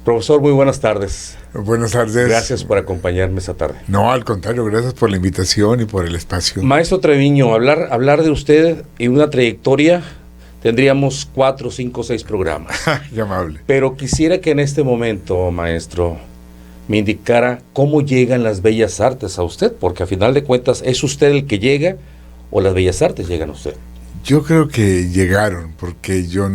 Profesor, muy buenas tardes. Buenas tardes. Gracias por acompañarme esta tarde. No, al contrario, gracias por la invitación y por el espacio. Maestro Treviño, hablar de usted y una trayectoria, tendríamos 4, 5, 6 programas. Qué amable. Pero quisiera que en este momento, maestro, me indicara cómo llegan las bellas artes a usted, porque a final de cuentas, ¿es usted el que llega o las bellas artes llegan a usted? Yo creo que llegaron, porque yo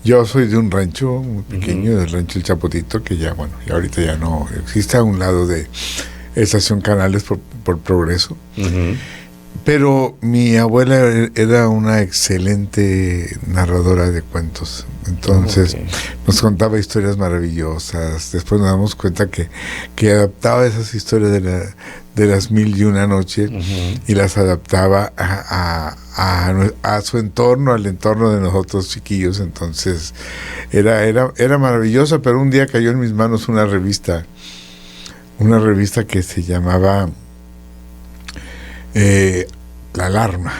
yo soy de un rancho muy pequeño, del rancho El Chapotito, que ya ahorita ya no existe, a un lado de Estación Canales por Progreso. Pero mi abuela era una excelente narradora de cuentos. Entonces nos contaba historias maravillosas. Después nos damos cuenta que adaptaba esas historias de las 1001 noche y las adaptaba a su entorno, al entorno de nosotros chiquillos. Entonces era maravillosa, pero un día cayó en mis manos una revista que se llamaba La Alarma.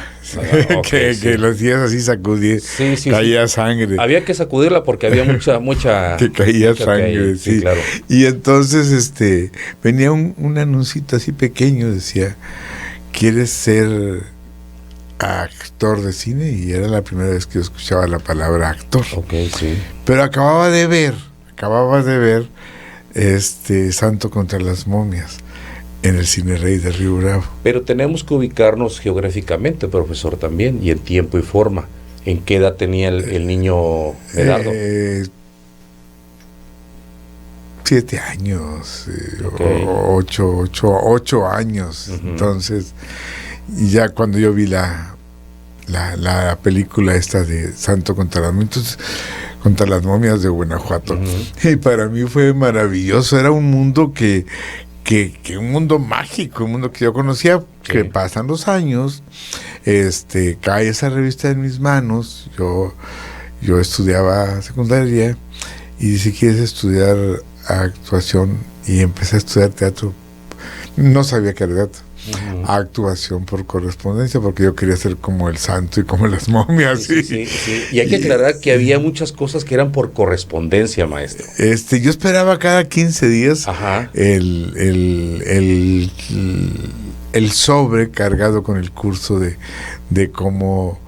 Que lo hacías así, sacudir, caía sangre. Había que sacudirla porque había mucha que caía sangre, sí. Claro. Y entonces venía un anuncito así pequeño, decía, ¿quieres ser actor de cine? Y era la primera vez que yo escuchaba la palabra actor. Sí. Pero acababa de ver Santo contra las momias en el Cine Rey de Río Bravo. Pero tenemos que ubicarnos geográficamente, profesor, también, y en tiempo y forma. ¿En qué edad tenía el niño Medardo? 7 años, 8 años. Entonces, ya cuando yo vi la película esta de Santo contra las momias de Guanajuato, y para mí fue maravilloso. Era un mundo que un mundo mágico, un mundo que yo conocía, que pasan los años, cae esa revista en mis manos, yo estudiaba secundaria, y dice, ¿quieres estudiar actuación? Y empecé a estudiar teatro, no sabía que era teatro, actuación por correspondencia, porque yo quería ser como el santo y como las momias. Sí. Y hay que aclarar que había muchas cosas que eran por correspondencia, maestro. Yo esperaba cada 15 días el sobre cargado con el curso de cómo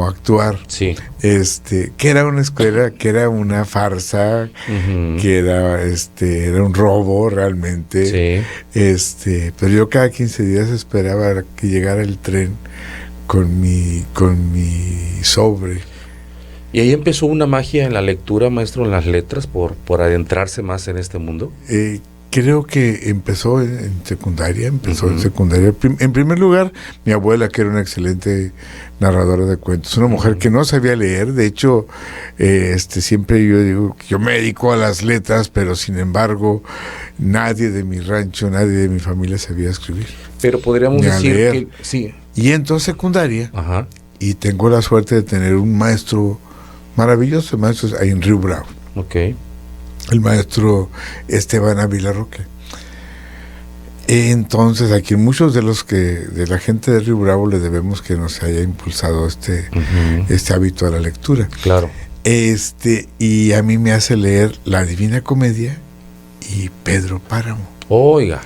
actuar. Sí. Que era una escuela, que era una farsa, que era un robo realmente. Sí. Pero yo cada 15 días esperaba que llegara el tren con mi sobre. ¿Y ahí empezó una magia en la lectura, maestro, en las letras, por adentrarse más en este mundo? Creo que empezó en secundaria. En primer lugar, mi abuela, que era una excelente narradora de cuentos, una mujer que no sabía leer. De hecho, siempre yo digo que yo me dedico a las letras, pero sin embargo, nadie de mi rancho, nadie de mi familia sabía escribir. Pero podríamos decir leer. Que sí. Y entró a secundaria, y tengo la suerte de tener un maestro maravilloso, maestro ahí en Río Bravo. El maestro Esteban Ávila Roque. Entonces, aquí muchos de la gente de Río Bravo le debemos que nos haya impulsado este hábito a la lectura. Claro. Y a mí me hace leer La Divina Comedia y Pedro Páramo. Oiga,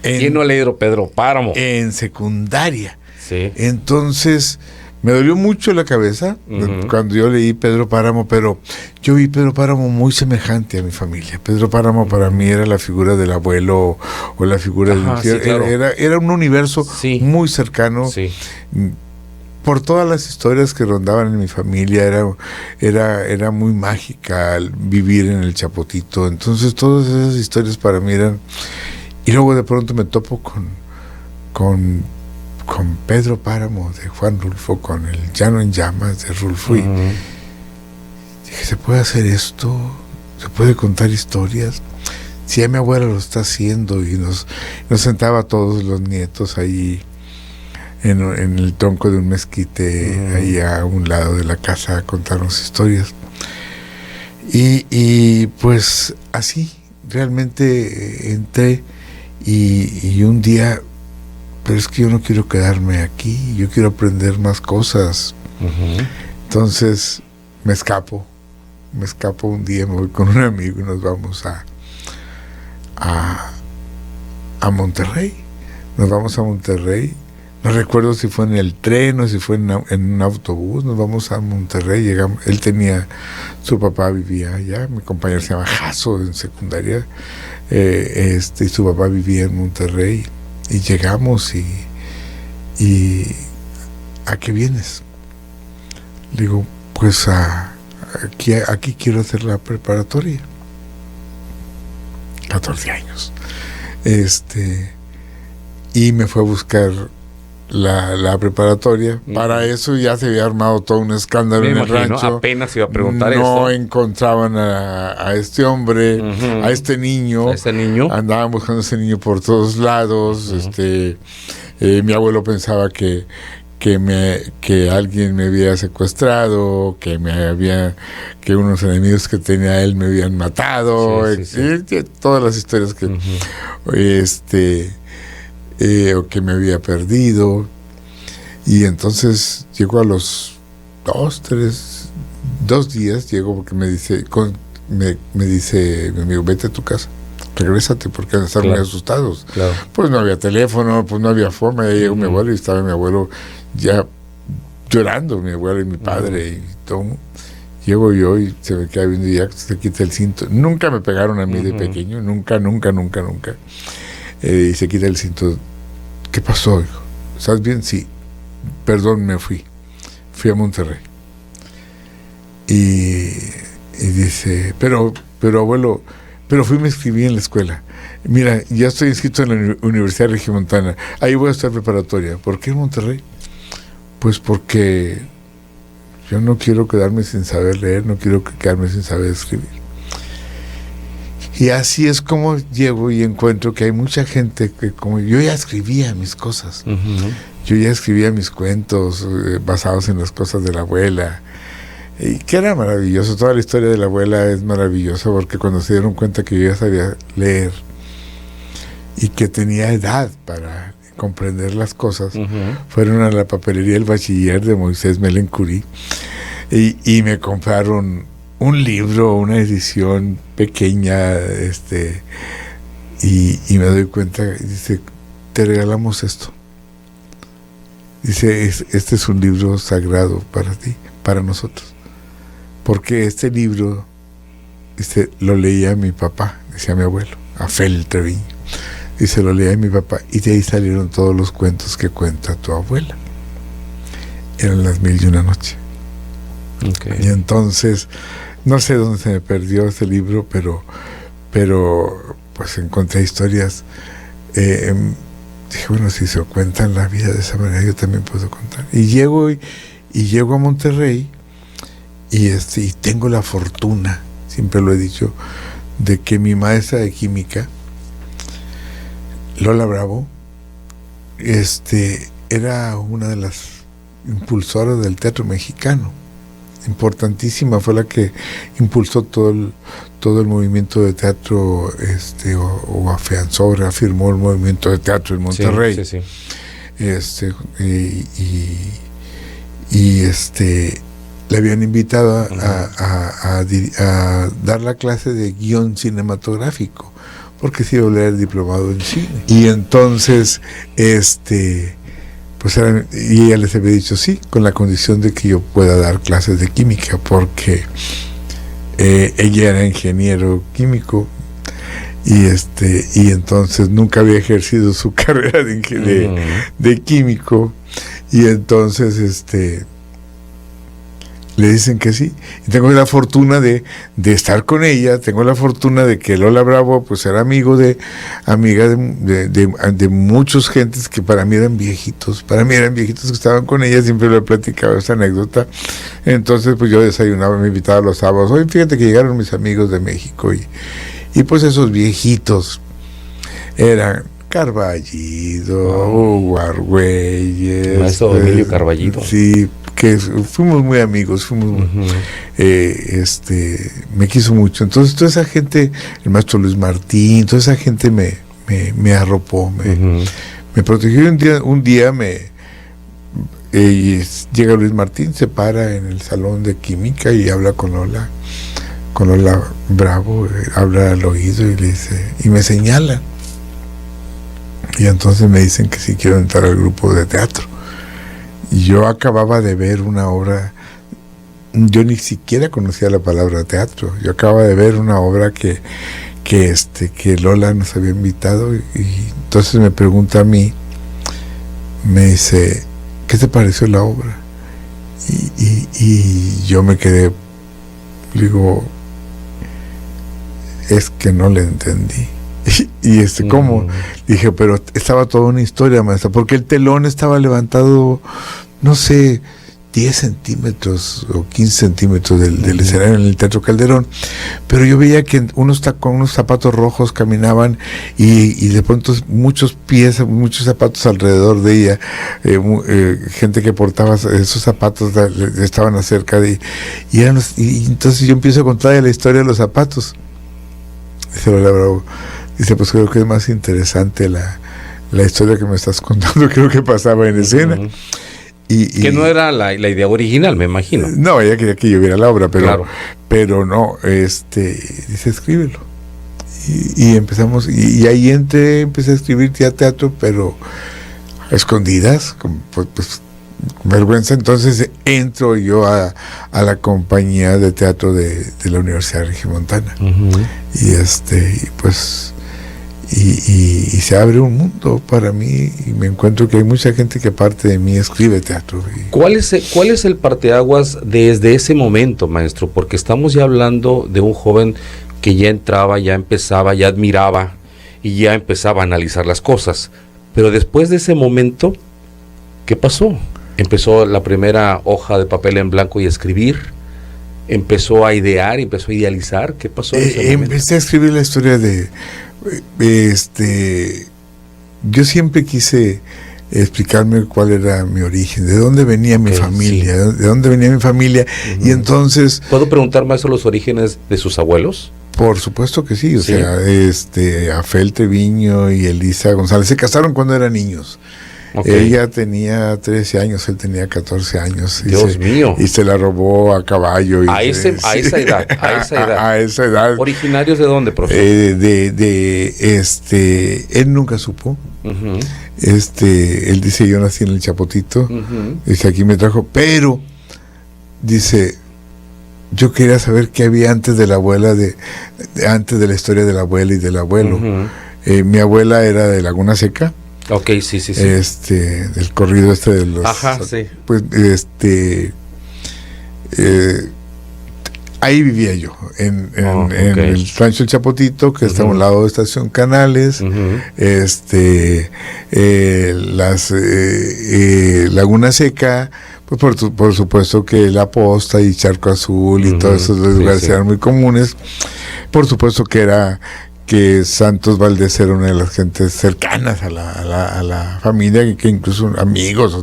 ¿quién no ha leído Pedro Páramo? En secundaria. Sí. Entonces, me dolió mucho la cabeza cuando yo leí Pedro Páramo, pero yo vi Pedro Páramo muy semejante a mi familia. Pedro Páramo para mí era la figura del abuelo o la figura del tío. Sí, claro. Era un universo muy cercano. Sí. Por todas las historias que rondaban en mi familia, era muy mágica vivir en el Chapotito. Entonces todas esas historias para mí eran... Y luego de pronto me topo con Pedro Páramo de Juan Rulfo, con El Llano en Llamas de Rulfo, y dije, ¿se puede hacer esto? ¿Se puede contar historias? Si ya mi abuela lo está haciendo, y nos sentaba todos los nietos ahí en el tronco de un mezquite, ahí a un lado de la casa, a contarnos historias. Y pues así, realmente entré, y un día... Pero es que yo no quiero quedarme aquí, yo quiero aprender más cosas. Entonces me escapo me escapo un día, me voy con un amigo y nos vamos a Monterrey. Nos vamos a Monterrey. No recuerdo si fue en el tren o si fue en un autobús. Nos vamos a Monterrey, llegamos. Su papá vivía allá, mi compañero se llama Jaso en secundaria, y su papá vivía en Monterrey. Y llegamos y ¿a qué vienes? Le digo, pues aquí quiero hacer la preparatoria. 14 años. Y me fue a buscar la preparatoria. Para eso ya se había armado todo un escándalo en el rancho. Apenas iba a preguntar no encontraban a este hombre, a este niño. Andaban buscando a ese niño por todos lados. Mi abuelo pensaba que alguien me había secuestrado, que unos enemigos que tenía él me habían matado, todas las historias que o que me había perdido. Y entonces llegó a los 2 días, llegó porque me dice mi amigo, vete a tu casa, regrésate porque van a estar muy asustados. Claro. Pues no había teléfono, pues no había forma. Ya llegó mi abuelo y estaba mi abuelo ya llorando, mi abuelo y mi padre y todo. Llego yo y se me queda viendo y ya se quita el cinto. Nunca me pegaron a mí de pequeño, nunca. Y se quita el cinto. ¿Qué pasó, hijo? ¿Estás bien? Sí. Perdón, me fui a Monterrey. Y dice, pero abuelo, me inscribí en la escuela. Mira, ya estoy inscrito en la Universidad Regiomontana. Ahí voy a estar preparatoria. ¿Por qué en Monterrey? Pues porque yo no quiero quedarme sin saber leer, no quiero quedarme sin saber escribir. Y así es como llego y encuentro que hay mucha gente que, como yo, ya escribía mis cosas. Yo ya escribía mis cuentos basados en las cosas de la abuela. Y que era maravilloso. Toda la historia de la abuela es maravillosa porque cuando se dieron cuenta que yo ya sabía leer y que tenía edad para comprender las cosas, fueron a la papelería El Bachiller de Moisés Melencurí y me compraron un libro, una edición pequeña, y me doy cuenta, dice, te regalamos esto. Dice, este es un libro sagrado para ti, para nosotros. Porque este libro, lo leía mi papá, decía mi abuelo, Afel Treviño. Dice, lo leía mi papá, y de ahí salieron todos los cuentos que cuenta tu abuela. Eran las 1001 noche. Okay. Y entonces, no sé dónde se me perdió ese libro, pero pues encontré historias. Dije, bueno, si se cuentan la vida de esa manera, yo también puedo contar. Y llego a Monterrey y tengo la fortuna, siempre lo he dicho, de que mi maestra de química, Lola Bravo, era una de las impulsoras del teatro mexicano. Importantísima, fue la que impulsó todo el movimiento de teatro, o afianzó, reafirmó el movimiento de teatro en Monterrey. Sí. Le habían invitado a dar la clase de guión cinematográfico, porque se iba a leer diplomado en cine. Y entonces, pues y ella les había dicho sí, con la condición de que yo pueda dar clases de química, porque ella era ingeniero químico y entonces nunca había ejercido su carrera de químico, y entonces le dicen que sí, y tengo la fortuna de estar con ella, tengo la fortuna de que Lola Bravo pues era amiga de muchos gentes que para mí eran viejitos que estaban con ella, siempre le he platicado esa anécdota. Entonces pues yo desayunaba, me invitaba los sábados, oye, fíjate que llegaron mis amigos de México, y pues esos viejitos eran Carballido, Hugo Argüelles, maestro Emilio Carballido. Sí, que fuimos muy amigos, me quiso mucho. Entonces toda esa gente, el maestro Luis Martín, toda esa gente me arropó, me protegió. Un día llega Luis Martín, se para en el salón de química y habla con Lola. con Lola Bravo, habla al oído y le dice, y me señala. Y entonces me dicen que si quiero entrar al grupo de teatro. Y yo acababa de ver una obra, yo ni siquiera conocía la palabra teatro, yo acababa de ver una obra que Lola nos había invitado, y entonces me pregunta a mí, me dice, ¿qué te pareció la obra? Y yo me quedé, digo, es que no le entendí. ¿Cómo? Dije, pero estaba toda una historia, maestra, porque el telón estaba levantado, no sé, 10 centímetros o 15 centímetros del escenario en el Teatro Calderón, pero yo veía que con unos zapatos rojos caminaban y de pronto muchos pies, muchos zapatos alrededor de ella, gente que portaba esos zapatos estaban acerca de ella, y entonces yo empiezo a contar la historia de los zapatos. Dice Lola Bravo, dice, pues creo que es más interesante la historia que me estás contando, creo que pasaba en escena. Que no era la idea original, me imagino. No, ella quería que yo viera la obra, pero no, dice, escríbelo. Y empezamos, y ahí empecé a escribir teatro, pero a escondidas, pues vergüenza. Entonces entro yo a la compañía de teatro de la Universidad Regiomontana. Y pues y se abre un mundo para mí, y me encuentro que hay mucha gente que aparte de mí escribe teatro. ¿Cuál es el parteaguas desde ese momento, maestro? Porque estamos ya hablando de un joven que ya entraba, ya empezaba, ya admiraba y ya empezaba a analizar las cosas. Pero después de ese momento, ¿qué pasó? Empezó la primera hoja de papel en blanco y escribir. Empezó a idear, empezó a idealizar. ¿Qué pasó en ese momento? Empecé a escribir la historia de... yo siempre quise explicarme cuál era mi origen, de dónde venía mi familia, de dónde venía mi familia. Y entonces... ¿Puedo preguntar, maestro, los orígenes de sus abuelos? Por supuesto que sí, o sea, Afel Treviño y Elisa González se casaron cuando eran niños. Ella tenía 13 años, él tenía 14 años. Dios mío. Y se la robó a caballo. A esa edad. A esa edad. ¿Originarios de dónde, profesor? Él nunca supo. Él dice, yo nací en el Chapotito. Dice, aquí me trajo, pero dice, yo quería saber qué había antes de la abuela, antes de la historia de la abuela y del abuelo. Mi abuela era de Laguna Seca. Sí. Del corrido de los... sí. Pues, ahí vivía yo, en el rancho El Chapotito, que está a un lado de Estación Canales, Laguna Seca, pues por supuesto que La Posta y Charco Azul y todos esos lugares eran muy comunes. Por supuesto que Santos Valdés era una de las gentes cercanas a la familia, que incluso amigos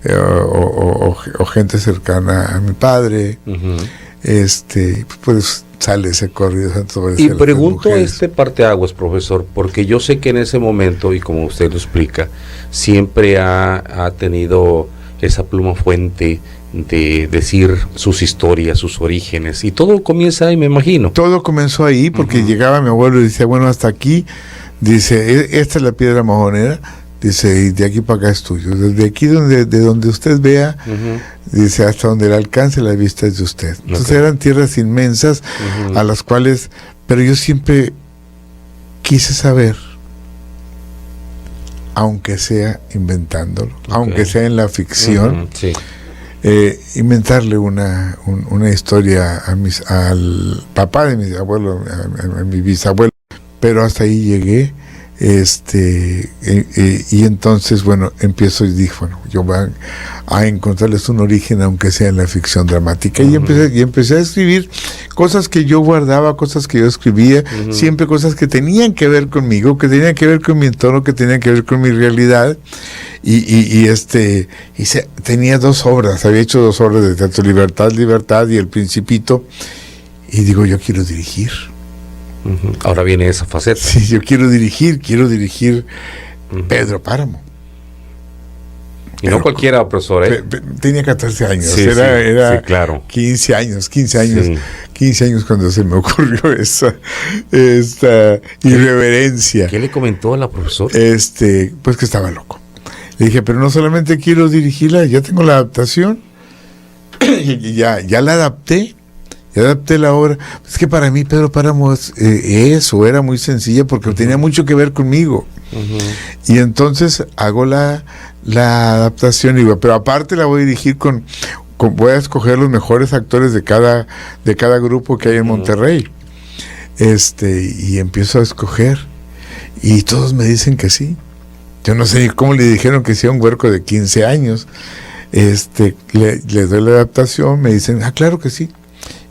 o gente cercana a mi padre. Pues sale ese corrido Santos Valdés. Y pregunto parteaguas, profesor, porque yo sé que en ese momento, y como usted lo explica, siempre ha tenido esa pluma fuente de decir sus historias, sus orígenes, y todo comienza ahí, me imagino. Todo comenzó ahí, porque llegaba mi abuelo y decía, bueno, hasta aquí, dice, esta es la piedra mojonera, dice, y de aquí para acá es tuyo, desde aquí de donde usted vea, dice, hasta donde le alcance la vista es de usted. Entonces eran tierras inmensas a las cuales, pero yo siempre quise saber, aunque sea inventándolo, aunque sea en la ficción, inventarle una historia al papá de mi abuelo, a mi bisabuelo, pero hasta ahí llegué. Y entonces, bueno, empiezo y dije, bueno, yo voy a encontrarles un origen, aunque sea en la ficción dramática. Y empecé a escribir cosas que yo guardaba, cosas que yo escribía, siempre cosas que tenían que ver conmigo, que tenían que ver con mi entorno, que tenían que ver con mi realidad. Tenía 2 obras, había hecho 2 obras de teatro, Libertad y El Principito, y digo, yo quiero dirigir. Ahora viene esa faceta. Sí, yo quiero dirigir Pedro Páramo. Y no cualquiera, profesor, tenía 14 años, sí, era claro. 15 años, 15 años cuando se me ocurrió esta irreverencia. ¿Qué le comentó a la profesora? Pues que estaba loco. Le dije, pero no solamente quiero dirigirla, ya tengo la adaptación, y ya la adapté. Ya adapté la obra. Es que para mí Pedro Páramo eso era muy sencilla porque tenía mucho que ver conmigo. Y entonces hago la adaptación, pero aparte la voy a dirigir voy a escoger los mejores actores de cada grupo que hay en Monterrey. Y empiezo a escoger. Y todos me dicen que sí. Yo no sé cómo le dijeron que sí a un huerco de 15 años. Le doy la adaptación, me dicen, claro que sí.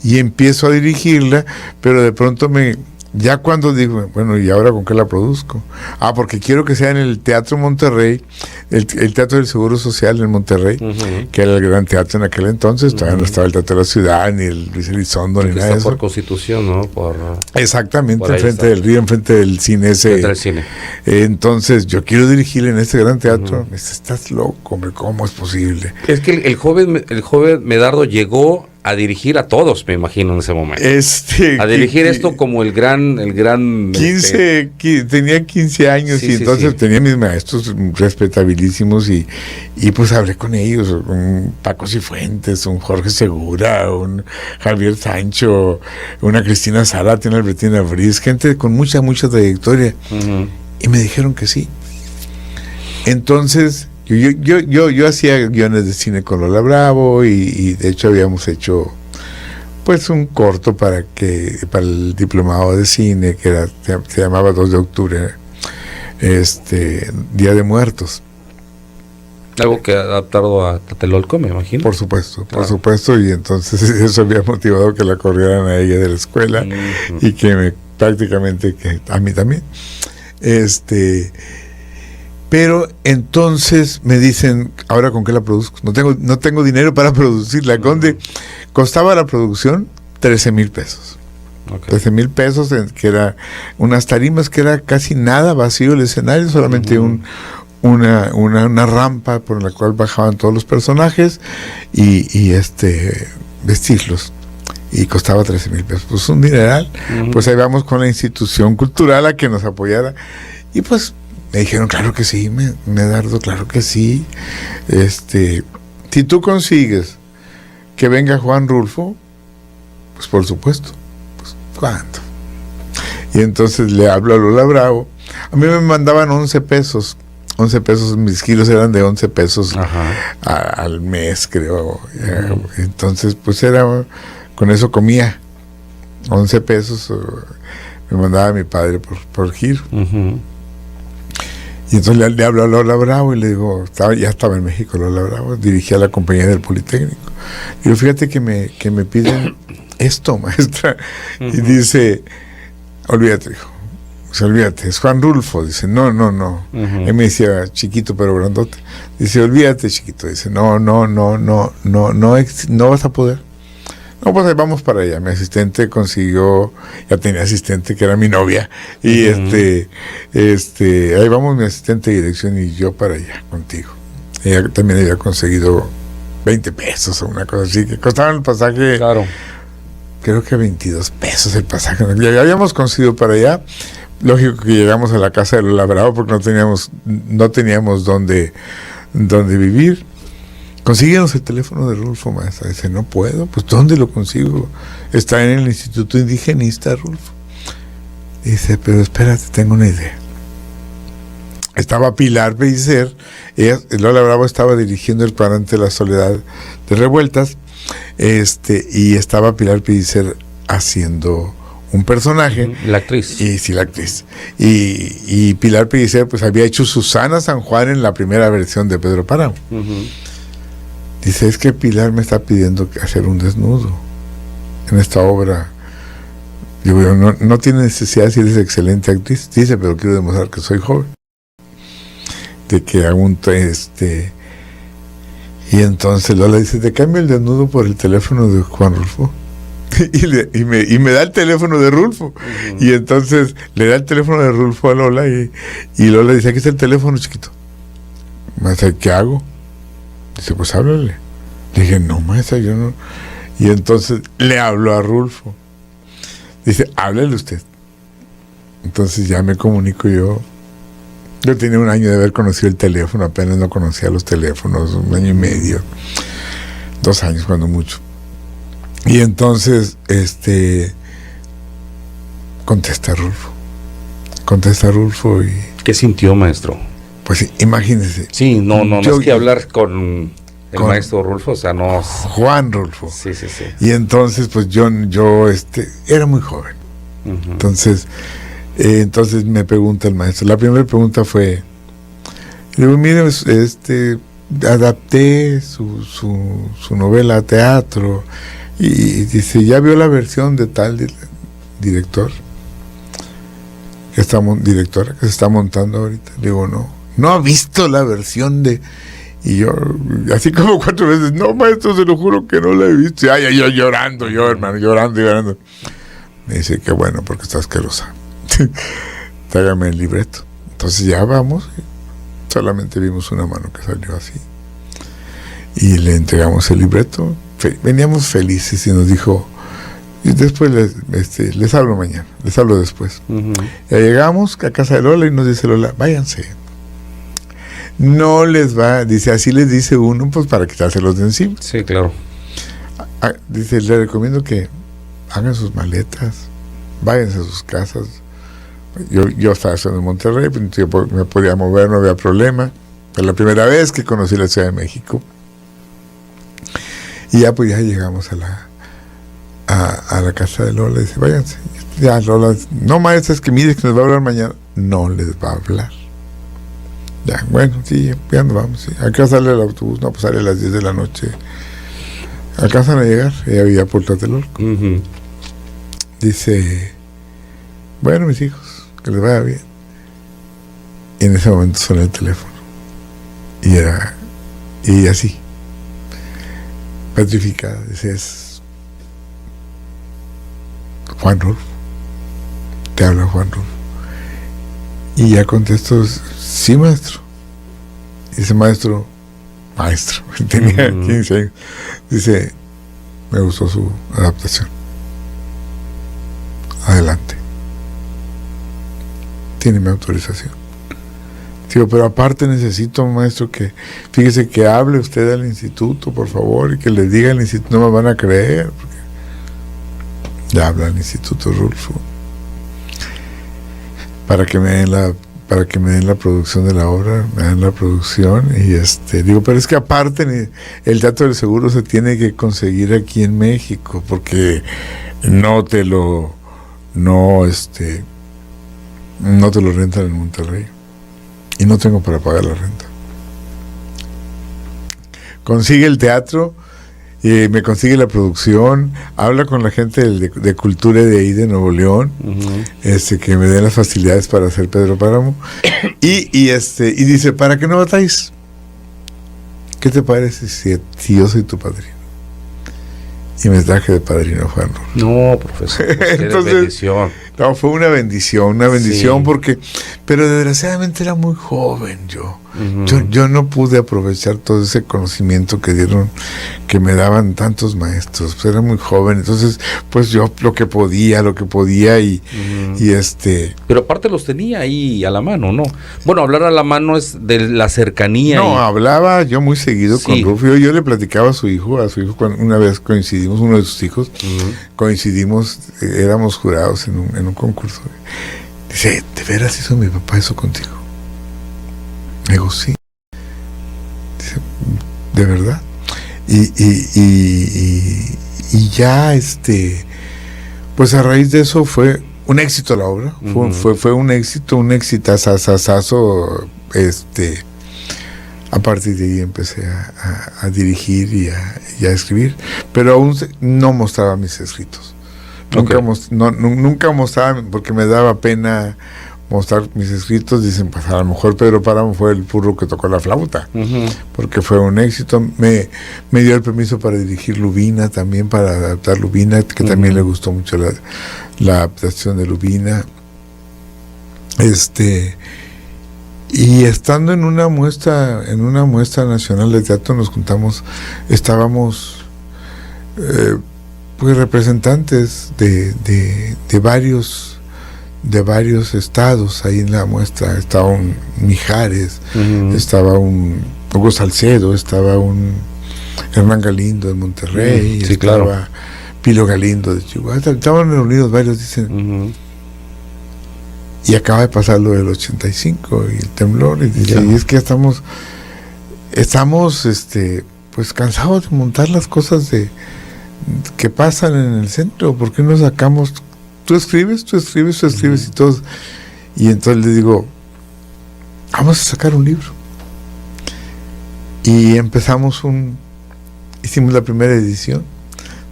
Y empiezo a dirigirla, pero de pronto ya cuando digo, bueno, ¿y ahora con qué la produzco? Porque quiero que sea en el Teatro Monterrey, el Teatro del Seguro Social en Monterrey, que era el gran teatro en aquel entonces. Todavía no estaba el Teatro de la Ciudad, ni el Luis Elizondo, ni nada de eso. Por Constitución, ¿no? Exactamente, enfrente del río, enfrente del cine ese. Del cine. Entonces, yo quiero dirigir en este gran teatro. Me dice, estás loco, hombre, ¿cómo es posible? Es que el joven Medardo llegó a dirigir a todos, me imagino, en ese momento. A dirigir esto como el gran... tenía 15 años y entonces tenía mis maestros respetabilísimos y pues hablé con ellos, un Paco Cifuentes, un Jorge Segura, un Javier Sancho, una Cristina Zárate, una Albertina Briz, gente con mucha trayectoria. Y me dijeron que sí. Entonces... Yo hacía guiones de cine con Lola Bravo y de hecho habíamos hecho pues un corto para el diplomado de cine que se llamaba 2 de octubre, Día de Muertos. Algo que ha adaptado a Tlatelolco, me imagino. Por supuesto, y entonces eso había motivado que la corrieran a ella de la escuela y que prácticamente a mí también. Pero entonces me dicen, ¿ahora con qué la produzco? No tengo dinero para producirla. Costaba la producción 13,000 pesos. 13,000 pesos, que era unas tarimas que era casi nada vacío el escenario, solamente una rampa por la cual bajaban todos los personajes y vestirlos. Y costaba 13,000 pesos. Pues un dineral. Pues ahí vamos con la institución cultural a que nos apoyara. Y pues me dijeron, claro que sí, Medardo, claro que sí. Si tú consigues que venga Juan Rulfo, pues por supuesto. Pues, ¿cuánto? Y entonces le hablo a Lola Bravo. A mí me mandaban 11 pesos. 11 pesos, mis kilos eran de 11 pesos al mes, creo. Entonces, pues con eso comía. 11 pesos me mandaba mi padre por giro. Y entonces le hablo a Lola Bravo y le digo, ya estaba en México Lola Bravo, dirigía la compañía del Politécnico. Y digo, fíjate que me piden esto, maestra. Y dice, olvídate, hijo. Olvídate, es Juan Rulfo. Dice, no. Él me decía, chiquito pero grandote. Dice, olvídate, chiquito. Dice, no vas a poder. No, pues ahí vamos para allá. Mi asistente ya tenía asistente que era mi novia. Y ahí vamos mi asistente de dirección y yo para allá contigo. Ella también había conseguido 20 pesos o una cosa así, que costaba el pasaje. Claro. Creo que 22 pesos el pasaje. Ya habíamos conseguido para allá. Lógico que llegamos a la casa de Lola Bravo porque no teníamos dónde vivir. Consíguenos el teléfono de Rulfo, maestra. Dice, no puedo. Pues, ¿dónde lo consigo? Está en el Instituto Indigenista, Rulfo. Dice, pero espérate, tengo una idea. Estaba Pilar Pellicer, Lola Bravo estaba dirigiendo el Cuadrante de la Soledad de Revueltas, y estaba Pilar Pellicer haciendo un personaje. La actriz. La actriz. Y Pilar Pellicer, pues, había hecho Susana San Juan en la primera versión de Pedro Páramo. Dice, es que Pilar me está pidiendo hacer un desnudo en esta obra. Digo, no tiene necesidad si eres excelente actriz. Dice, pero quiero demostrar que soy joven. De que aún y entonces Lola dice, te cambio el desnudo por el teléfono de Juan Rulfo. y me da el teléfono de Rulfo. Y entonces le da el teléfono de Rulfo a Lola y Lola dice, aquí está el teléfono, chiquito. Maestra, ¿qué hago? Dice, pues háblale. Le dije, no, maestra, yo no. Y entonces le hablo a Rulfo. Dice, háblele usted. Entonces ya me comunico yo. Yo tenía 1 año de haber conocido el teléfono, apenas no conocía los teléfonos, 1 año y medio, 2 años cuando mucho. Y entonces, contesta Rulfo y... ¿Qué sintió, maestro? Pues imagínese. Sí, no es que hablar con el maestro Rulfo, o sea, no... Juan Rulfo. Sí. Y entonces, pues yo era muy joven. Uh-huh. Entonces me pregunta el maestro. La primera pregunta fue, le digo, mire, adapté su novela a teatro, y dice, ¿ya vio la versión de tal directora que se está montando ahorita? Le digo, no ha visto la versión de... Y yo, así como 4 veces, no, maestro, se lo juro que no la he visto. Ay, yo llorando, hermano, llorando. Me dice, qué bueno, porque está asquerosa. Tráigame el libreto. Entonces ya vamos, solamente vimos una mano que salió así. Y le entregamos el libreto. Veníamos felices y nos dijo, y después les hablo mañana, les hablo después. Uh-huh. Ya llegamos a casa de Lola y nos dice Lola, váyanse. No les va, dice, así les dice uno, pues para quitárselos de encima. Sí, claro. Dice, le recomiendo que hagan sus maletas, váyanse a sus casas. Yo estaba en Monterrey, yo me podía mover, no había problema. Fue la primera vez que conocí la Ciudad de México. Y ya pues ya llegamos a la casa de Lola y dice, váyanse. Ya Lola, no, maestra, es que mire que nos va a hablar mañana. No les va a hablar. Ya, bueno, sí, ya nos vamos. Sí. Acá sale el autobús, no, pues sale a las 10 de la noche. Alcanzan a llegar, ella vivía por Tlatelolco. Uh-huh. Dice, bueno, mis hijos, que les vaya bien. Y en ese momento suena el teléfono. Y así, petrificada, dice, es Juan Rulfo. Te habla Juan Rulfo. Y ya contesto, sí, maestro. Y dice, maestro, tenía 15 años. Dice, me gustó su adaptación. Adelante. Tiene mi autorización. Digo, pero aparte necesito, maestro, que fíjese que hable usted al instituto, por favor, y que le diga al instituto, no me van a creer. Porque ya habla al instituto Rulfo. Para que me den la producción de la obra, me dan la producción y digo, pero es que aparte el Teatro del Seguro se tiene que conseguir aquí en México porque no te lo rentan en Monterrey y no tengo para pagar la renta. Consigue el teatro, me consigue la producción, habla con la gente de cultura de ahí de Nuevo León, uh-huh. Que me den las facilidades para hacer Pedro Páramo y dice, ¿para qué no batalles? ¿Qué te parece si yo soy tu padrino? Y me traje de padrino Juan Rulfo. No, profesor, entonces, bendición. No, fue una bendición sí. Porque, pero desgraciadamente era muy joven yo. Uh-huh. Yo no pude aprovechar todo ese conocimiento que que me daban tantos maestros. Pues era muy joven, entonces, pues yo lo que podía y, uh-huh. y Pero aparte los tenía ahí a la mano, ¿no? Bueno, hablar a la mano es de la cercanía. No, hablaba yo muy seguido con Rulfo. Yo le platicaba a su hijo cuando una vez coincidimos, uno de sus hijos, uh-huh. coincidimos, éramos jurados en un concurso. Dice, ¿de veras hizo mi papá eso contigo? Me digo, sí. Dice, ¿de verdad? Y ya pues a raíz de eso fue un éxito la obra. Uh-huh. Fue un exitazazazazo. A partir de ahí empecé a dirigir y a escribir, pero aún no mostraba mis escritos. Okay. Nunca mostraba, porque me daba pena mostrar mis escritos. Dicen, pues a lo mejor Pedro Páramo fue el burro que tocó la flauta, uh-huh. porque fue un éxito. Me dio el permiso para dirigir Lubina también, para adaptar Lubina, que uh-huh. también le gustó mucho la adaptación de Lubina. Y estando en una muestra nacional de teatro, nos juntamos, estábamos pues representantes de varios estados ahí en la muestra. Estaba un Mijares, estaba un Hugo Salcedo, estaba un Hernán Galindo de Monterrey, sí, estaba claro. Pilo Galindo de Chihuahua. Estaban reunidos varios, dicen. Y acaba de pasar lo del 85 y el temblor, y dice, y es que estamos pues cansados de montar las cosas que pasan en el centro. ¿Por qué no sacamos? Tú escribes y todos. Y entonces le digo, vamos a sacar un libro. Y hicimos la primera edición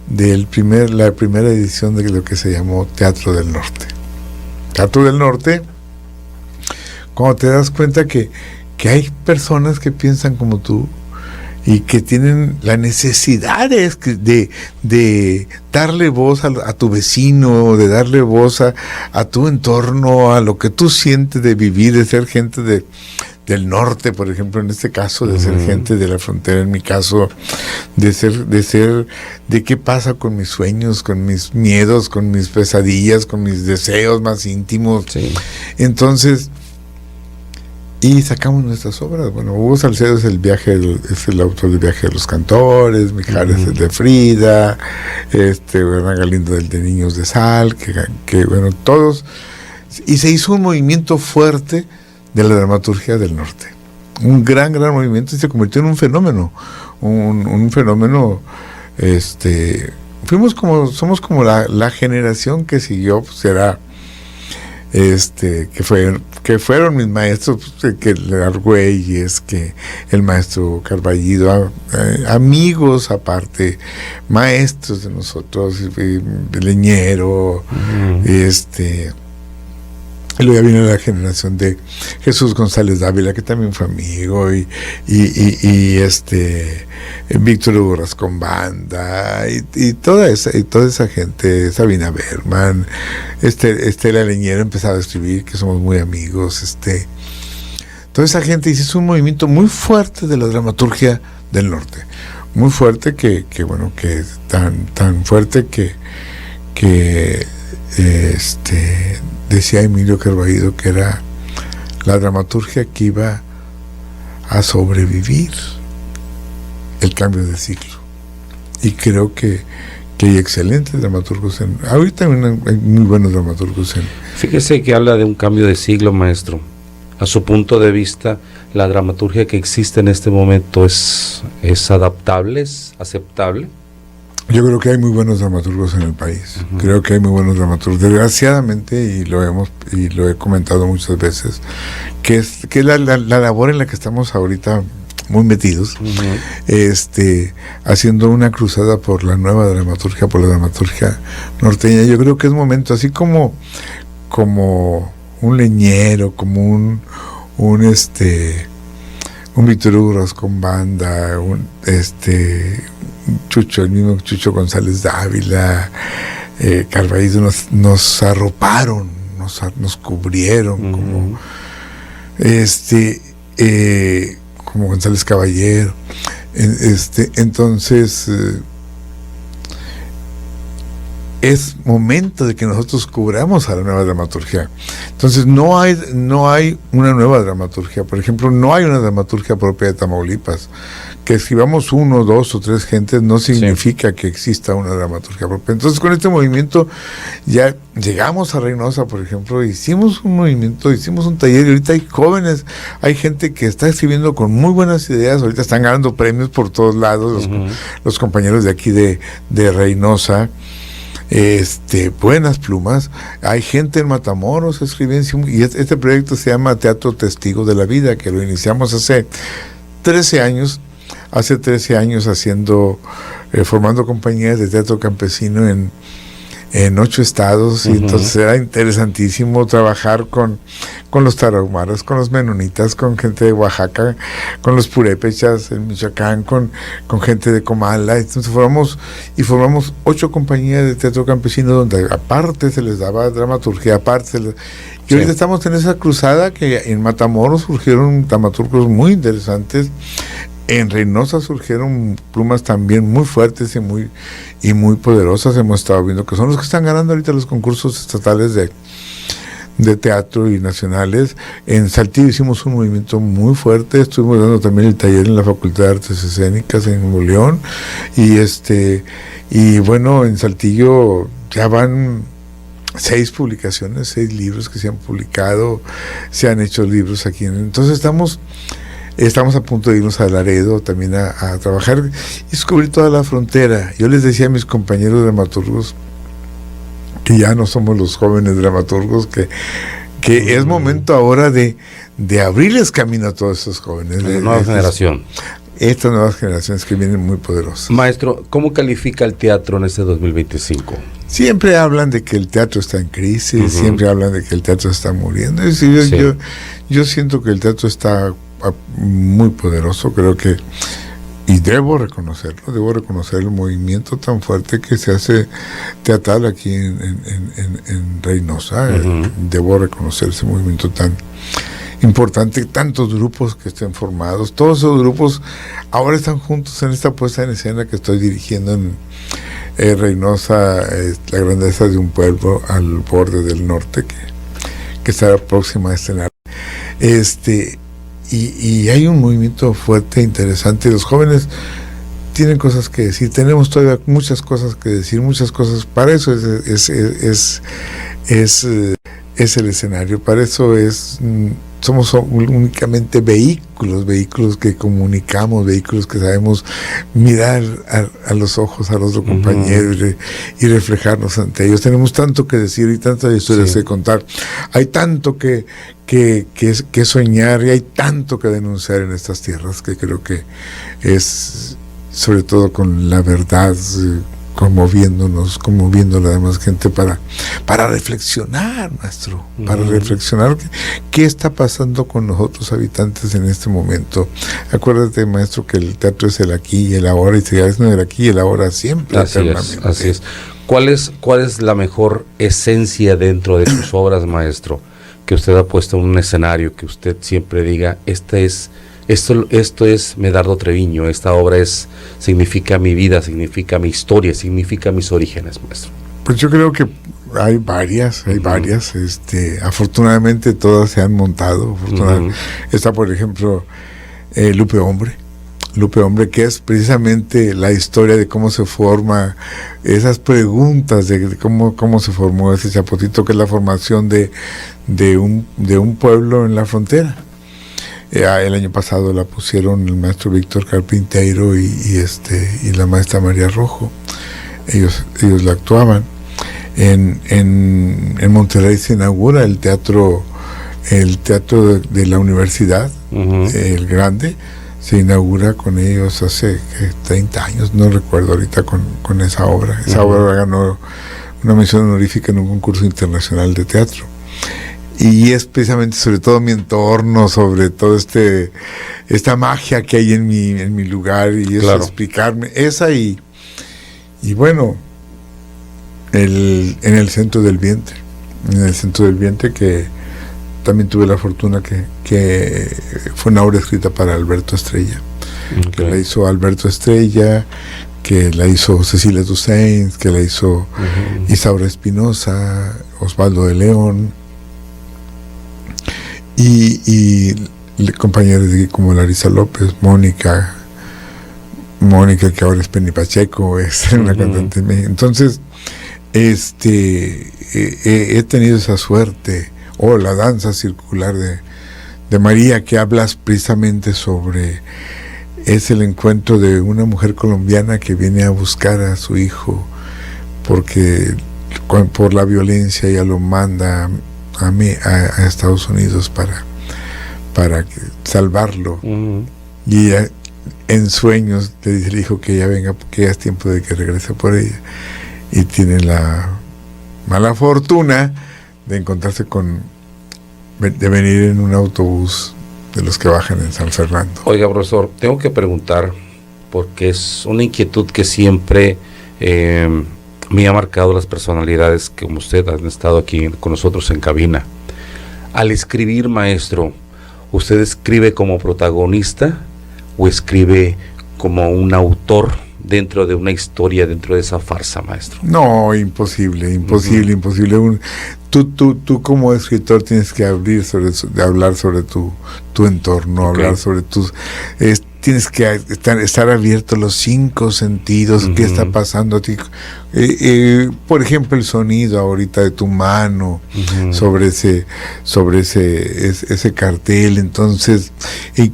la primera edición de lo que se llamó Teatro del Norte. Teatro del Norte, cuando te das cuenta que hay personas que piensan como tú y que tienen la necesidad de darle voz a tu vecino, de darle voz a tu entorno, a lo que tú sientes de vivir, de ser gente del norte, por ejemplo, en este caso, de ser gente de la frontera, en mi caso, de qué pasa con mis sueños, con mis miedos, con mis pesadillas, con mis deseos más íntimos. Sí. Entonces, y sacamos nuestras obras. Bueno, Hugo Salcedo es el autor del Viaje de los Cantores, Mijares es de Frida, Hernán Galindo del de Niños de Sal, que bueno, todos. Y se hizo un movimiento fuerte de la dramaturgia del norte. Un gran movimiento, y se convirtió en un fenómeno. Un fenómeno, somos como la generación que siguió, pues era que fueron mis maestros, que el Argüelles, que el maestro Carballido, amigos aparte, maestros de nosotros, Leñero, y luego ya vino la generación de Jesús González Dávila, que también fue amigo, y Víctor Hugo Rascón-Banda, y toda esa gente, Sabina Berman, Estela Leñero empezaba a escribir, que somos muy amigos, toda esa gente hizo un movimiento muy fuerte de la dramaturgia del norte, muy fuerte, que tan fuerte que decía Emilio Carballido que era la dramaturgia que iba a sobrevivir el cambio de siglo. Y creo que hay excelentes dramaturgos ahorita hay muy buenos dramaturgos Fíjese que habla de un cambio de siglo, maestro. A su punto de vista, la dramaturgia que existe en este momento es adaptable, es aceptable. Yo creo que hay muy buenos dramaturgos en el país. Creo que hay muy buenos dramaturgos. Desgraciadamente, y lo he comentado muchas veces, que es la labor en la que estamos ahorita muy metidos, haciendo una cruzada por la nueva dramaturgia, por la dramaturgia norteña. Yo creo que es momento, así como un Leñero, como un Víctor Hugo Rascón-Banda, el mismo Chucho González Dávila, Carballido nos arroparon, nos cubrieron, como González Caballero. Entonces es momento de que nosotros cubramos a la nueva dramaturgia. Entonces no hay una nueva dramaturgia. Por ejemplo, no hay una dramaturgia propia de Tamaulipas. Que escribamos 1, 2 o 3 gentes no significa que exista una dramaturgia propia. Entonces, con este movimiento ya llegamos a Reynosa, por ejemplo, hicimos un movimiento, hicimos un taller, y ahorita hay jóvenes, hay gente que está escribiendo con muy buenas ideas, ahorita están ganando premios por todos lados, los compañeros de aquí de Reynosa, buenas plumas. Hay gente en Matamoros escribiendo, y este proyecto se llama Teatro Testigo de la Vida, que lo iniciamos hace 13 años formando compañías de teatro campesino en 8 estados, y entonces era interesantísimo trabajar con los tarahumaras, con los menonitas, con gente de Oaxaca, con los purépechas en Michoacán, con gente de Comala. Entonces formamos 8 compañías de teatro campesino, donde aparte se les daba dramaturgia, y ahorita estamos en esa cruzada, que en Matamoros surgieron dramaturgos muy interesantes. En Reynosa surgieron plumas también muy fuertes y muy poderosas. Hemos estado viendo que son los que están ganando ahorita los concursos estatales de teatro y nacionales. En Saltillo hicimos un movimiento muy fuerte. Estuvimos dando también el taller en la Facultad de Artes Escénicas en Nuevo León. Y bueno, en Saltillo ya van 6 publicaciones, 6 libros que se han publicado, se han hecho libros aquí. Entonces estamos a punto de irnos a Laredo también a trabajar y descubrir toda la frontera. Yo les decía a mis compañeros dramaturgos, que ya no somos los jóvenes dramaturgos, que es momento ahora de abrirles camino a todos esos jóvenes. La nueva generación. Estas nuevas generaciones que vienen muy poderosas. Maestro, ¿cómo califica el teatro en este 2025? Siempre hablan de que el teatro está en crisis, siempre hablan de que el teatro está muriendo. Es decir, yo siento que el teatro está muy poderoso, creo que, y debo reconocer el movimiento tan fuerte que se hace teatral aquí en Reynosa. Debo reconocer ese movimiento tan importante, tantos grupos que estén formados, todos esos grupos ahora están juntos en esta puesta en escena que estoy dirigiendo en Reynosa, la grandeza de un pueblo al borde del norte, que está próxima a estrenar. Y hay un movimiento fuerte, interesante. Los jóvenes tienen cosas que decir, tenemos todavía muchas cosas que decir, muchas cosas. Para eso es el escenario, para eso somos únicamente vehículos que comunicamos, vehículos que sabemos mirar a los ojos al otro compañero y reflejarnos ante ellos. Tenemos tanto que decir y tantas historias que contar. Hay tanto que soñar y hay tanto que denunciar en estas tierras, que creo que es, sobre todo con la verdad, conmoviendo a la demás gente para reflexionar, maestro, para reflexionar qué está pasando con los otros habitantes en este momento. Acuérdate, maestro, que el teatro es el aquí y el ahora, y se es el aquí y el ahora siempre, eternamente. Así es. ¿Cuál es la mejor esencia dentro de sus obras, maestro, que usted ha puesto en un escenario, que usted siempre diga, esto es Medardo Treviño, esta obra significa mi vida, significa mi historia, significa mis orígenes, maestro? Pues yo creo que hay varias, afortunadamente todas se han montado. Está, por ejemplo, Lupe Hombre, que es precisamente la historia de cómo se forma, esas preguntas de cómo se formó ese Chapotito, que es la formación de un pueblo en la frontera. El año pasado la pusieron el maestro Víctor Carpinteiro y la maestra María Rojo. Ellos la actuaban. En Monterrey se inaugura el teatro de la universidad, el grande. Se inaugura con ellos hace 30 años, no recuerdo ahorita, con esa obra. Esa obra ganó una mención honorífica en un concurso internacional de teatro. Y es precisamente sobre todo mi entorno, sobre todo esta magia que hay en mi lugar, y eso, explicarme esa y bueno, en el centro del vientre, que también tuve la fortuna que fue una obra escrita para Alberto Estrella, que la hizo Alberto Estrella, que la hizo Cecilia Toussaint, que la hizo Isaura Espinosa, Osvaldo de León, y compañeros de aquí como Larisa López, Mónica, que ahora es Penny Pacheco, es una cantante. Entonces, he tenido esa suerte. La danza circular de María, que hablas precisamente sobre, es el encuentro de una mujer colombiana que viene a buscar a su hijo, porque por la violencia ella lo manda a Estados Unidos para salvarlo. Y ella, en sueños, le dice al hijo que ella venga, porque ya es tiempo de que regrese por ella, y tiene la mala fortuna de encontrarse de venir en un autobús de los que bajan en San Fernando. Oiga, profesor, tengo que preguntar, porque es una inquietud que siempre me ha marcado las personalidades que, como usted, han estado aquí con nosotros en cabina. Al escribir, maestro, ¿usted escribe como protagonista o escribe como un autor dentro de una historia, dentro de esa farsa, maestro? No, imposible. Tú como escritor tienes que hablar sobre tu entorno, hablar sobre tus... tienes que estar abierto a los 5 sentidos, qué está pasando a ti. Por ejemplo, el sonido ahorita de tu mano sobre ese cartel. Entonces,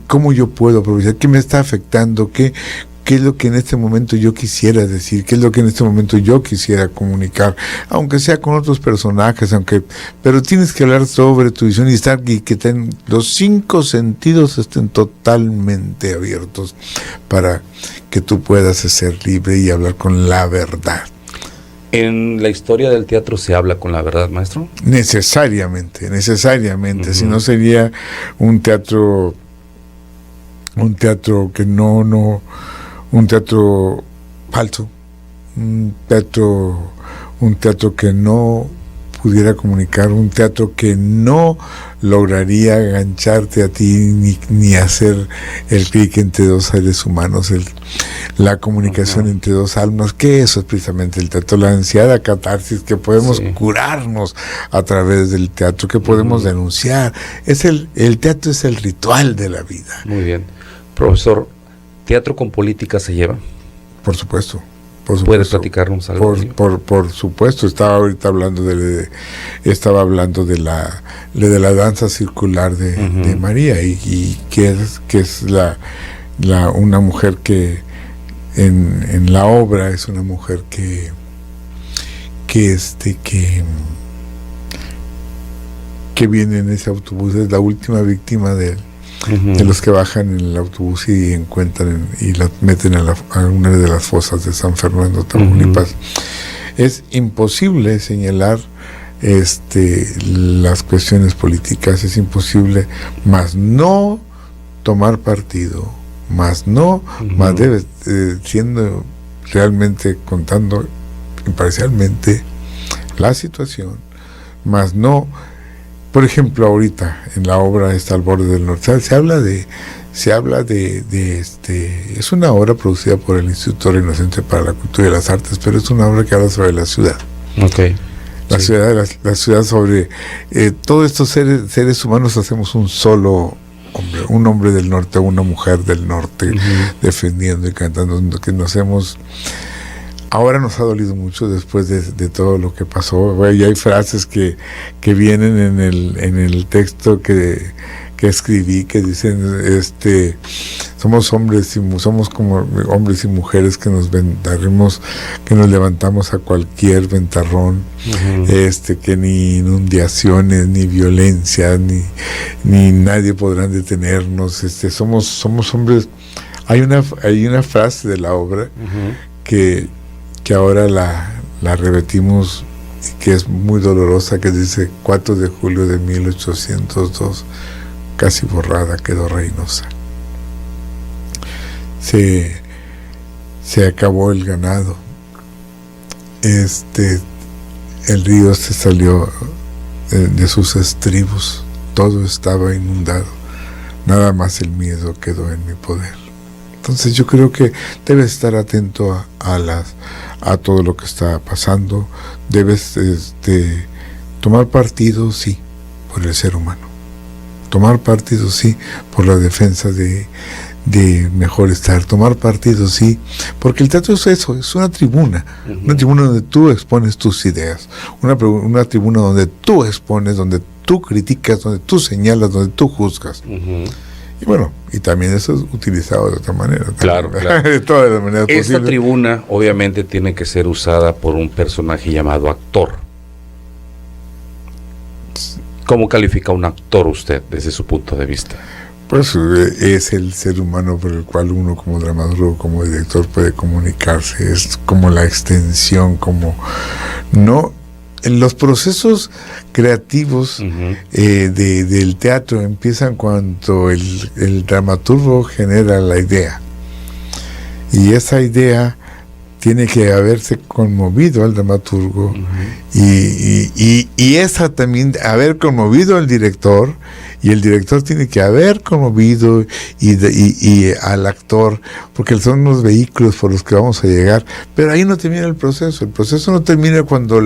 ¿cómo yo puedo aprovechar? ¿Qué me está afectando? ¿Qué es lo que en este momento yo quisiera decir? ¿Qué es lo que en este momento yo quisiera comunicar? Aunque sea con otros personajes, pero tienes que hablar sobre tu visión y que los 5 sentidos estén totalmente abiertos para que tú puedas ser libre y hablar con la verdad. ¿En la historia del teatro se habla con la verdad, maestro? Necesariamente. Si no sería un teatro que un teatro falso, un teatro que no pudiera comunicar, un teatro que no lograría engancharte a ti ni hacer el clic entre 2 seres humanos, la comunicación entre 2 almas, que eso es precisamente el teatro, la ansiada catarsis, que podemos curarnos a través del teatro, que podemos denunciar. El teatro es el ritual de la vida. Muy bien. Profesor, ¿teatro con política se lleva? Por supuesto. ¿Puedes platicarnos algo? Por supuesto. Estaba ahorita hablando de la danza circular de María, y que es una mujer que en la obra es una mujer que viene en ese autobús, es la última víctima de los que bajan en el autobús y encuentran y la meten a una de las fosas de San Fernando, Tamaulipas. Es imposible señalar las cuestiones políticas, es imposible, más no tomar partido, más debe siendo realmente contando imparcialmente la situación, más no. Por ejemplo, ahorita en la obra está Al borde del norte, se habla de es una obra producida por el Instituto Inocente para la Cultura y las Artes, pero es una obra que habla sobre la ciudad. La ciudad sobre todos estos seres humanos. Hacemos un solo hombre, un hombre del norte, una mujer del norte, defendiendo y cantando, que nos hemos... Ahora nos ha dolido mucho después de todo lo que pasó. Y hay frases que vienen en el texto que escribí, que dicen somos como hombres y mujeres que nos levantamos a cualquier ventarrón, que ni inundaciones, ni violencia, ni nadie podrán detenernos. Somos hombres. Hay una frase de la obra que ahora la repetimos, que es muy dolorosa, que dice: 4 de julio de 1802, casi borrada quedó Reynosa. Se acabó el ganado, el río se salió de sus estribos, todo estaba inundado, nada más el miedo quedó en mi poder. Entonces yo creo que debes estar atento a todo lo que está pasando. Debes tomar partido, sí, por el ser humano. Tomar partido, sí, por la defensa de mejor estar. Tomar partido, sí, porque el teatro es eso, es una tribuna. Una tribuna donde tú expones tus ideas. Una tribuna donde tú expones, donde tú criticas, donde tú señalas, donde tú juzgas. Y bueno, y también eso es utilizado de otra manera. Claro. De todas las maneras posibles. Esta tribuna obviamente tiene que ser usada por un personaje llamado actor. ¿Cómo califica un actor usted desde su punto de vista? Pues es el ser humano por el cual uno como dramaturgo, como director puede comunicarse. Es como la extensión, en los procesos creativos del teatro empiezan cuando el dramaturgo genera la idea, y esa idea tiene que haberse conmovido al dramaturgo, y esa también haber conmovido al director, y el director tiene que haber conmovido y al actor, porque son los vehículos por los que vamos a llegar, pero ahí no termina el proceso no termina cuando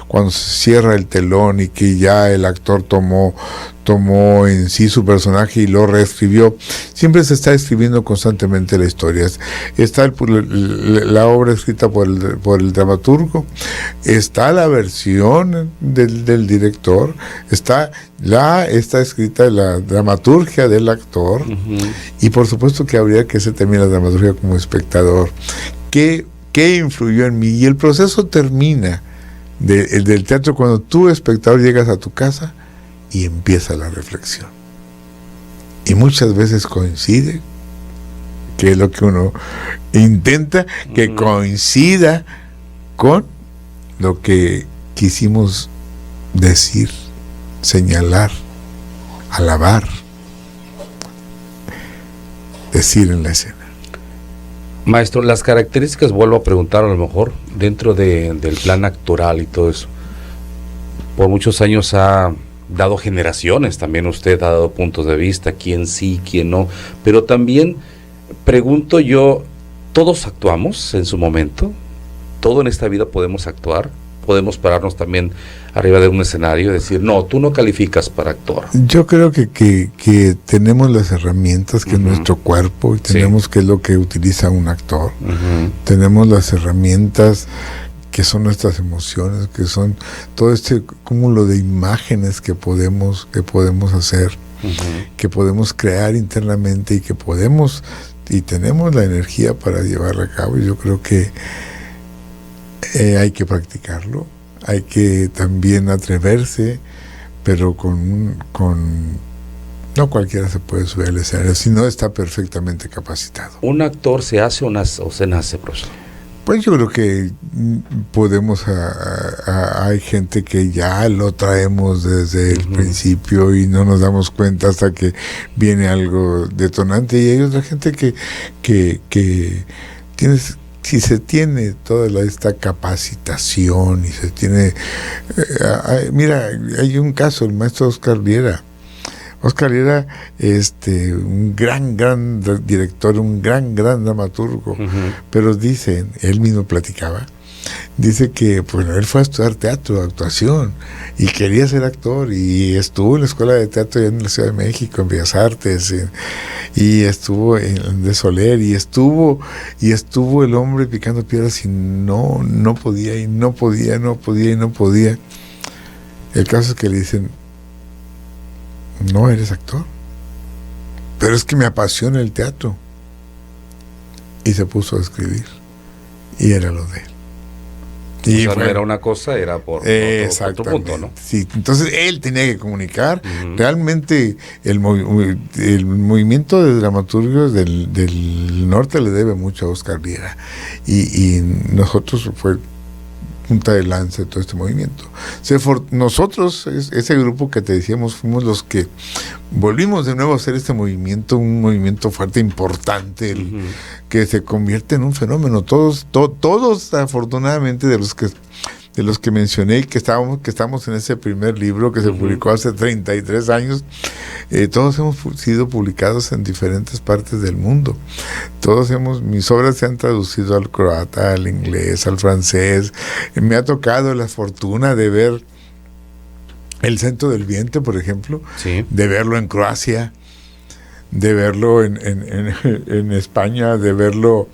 cuando se cierra el telón y que ya el actor tomó en sí su personaje y lo reescribió. Siempre se está escribiendo constantemente la historia. Está la obra escrita por el dramaturgo, está la versión del director, está escrita la dramaturgia del actor, y por supuesto que habría que hacer también la dramaturgia como espectador. ¿Qué influyó en mí? Y el proceso termina del teatro cuando tú, espectador, llegas a tu casa y empieza la reflexión. Y muchas veces coincide, que es lo que uno intenta, que coincida con lo que quisimos decir, señalar, alabar, decir en la escena. Maestro, las características, vuelvo a preguntar, a lo mejor dentro del plan actoral y todo eso, por muchos años ha dado generaciones, también usted ha dado puntos de vista, quién sí, quién no, pero también pregunto yo, ¿todos actuamos en su momento? ¿Todo en esta vida podemos actuar? ¿Podemos pararnos también arriba de un escenario y decir, no, tú no calificas para actuar? Yo creo que tenemos las herramientas, que es nuestro cuerpo, y tenemos que es lo que utiliza un actor. Tenemos las herramientas que son nuestras emociones, que son todo este cúmulo de imágenes que podemos hacer, que podemos crear internamente, y tenemos la energía para llevarla a cabo. Yo creo que hay que practicarlo, hay que también atreverse, pero no cualquiera se puede subir al escenario si no está perfectamente capacitado. ¿Un actor se hace o se nace, profesor? Pues yo creo que podemos, hay gente que ya lo traemos desde el principio y no nos damos cuenta hasta que viene algo detonante, y hay otra gente que si se tiene toda esta capacitación y se tiene... mira, hay un caso, el maestro Oscar Liera. Oscar Liera, un gran director, un gran dramaturgo, pero dice, él mismo platicaba, dice que bueno, él fue a estudiar teatro, actuación, y quería ser actor, y estuvo en la escuela de teatro allá en la Ciudad de México, en Bellas Artes, y estuvo en de Soler, y estuvo el hombre picando piedras, y no podía. El caso es que le dicen, no eres actor, pero es que me apasiona el teatro, y se puso a escribir, y era lo de él. Y o sea, no era una cosa, era por otro punto, ¿no? Sí, entonces él tenía que comunicar. Realmente el movimiento de dramaturgos del norte le debe mucho a Oscar Liera, y nosotros fue punta de lanza de todo este movimiento. Nosotros, ese grupo que te decíamos, fuimos los que volvimos de nuevo a hacer este movimiento, un movimiento fuerte, importante, que se convierte en un fenómeno. Todos afortunadamente, de los que mencioné, que estamos en ese primer libro que se publicó hace 33 años, todos hemos sido publicados en diferentes partes del mundo. Mis obras se han traducido al croata, al inglés, al francés. Me ha tocado la fortuna de ver El Centro del Viento, por ejemplo, de verlo en Croacia, de verlo en España, de verlo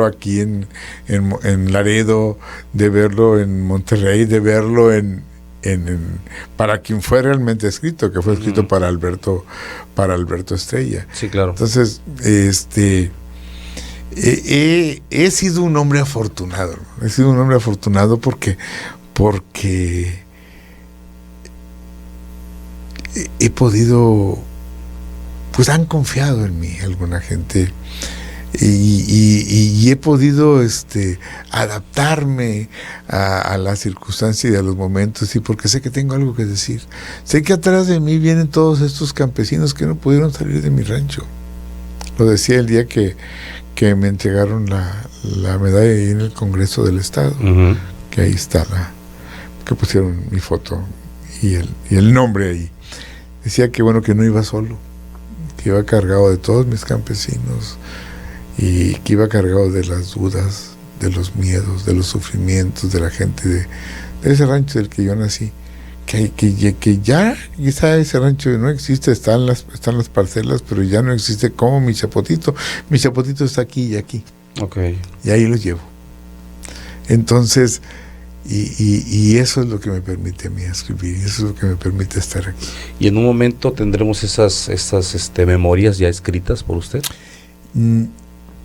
aquí en Laredo, de verlo en Monterrey, de verlo para quien fue realmente escrito, que fue escrito para Alberto Estrella. Sí, claro. Entonces, he sido un hombre afortunado. He sido un hombre afortunado porque he podido, pues han confiado en mí alguna gente, y he podido adaptarme a las circunstancias y a los momentos, y porque sé que tengo algo que decir. Sé que atrás de mí vienen todos estos campesinos que no pudieron salir de mi rancho. Lo decía el día que me entregaron la medalla ahí en el Congreso del Estado, que ahí está que pusieron mi foto y el nombre ahí. decía que bueno, que no iba solo, que iba cargado de todos mis campesinos y que iba cargado de las dudas, de los miedos, de los sufrimientos de la gente de ese rancho del que yo nací, que ya quizá ese rancho no existe, están las parcelas, pero ya no existe como mi Chapotito está aquí y aquí, y ahí lo llevo. Entonces, y eso es lo que me permite a mí escribir, y eso es lo que me permite estar aquí. ¿Y en un momento tendremos esas memorias ya escritas por usted?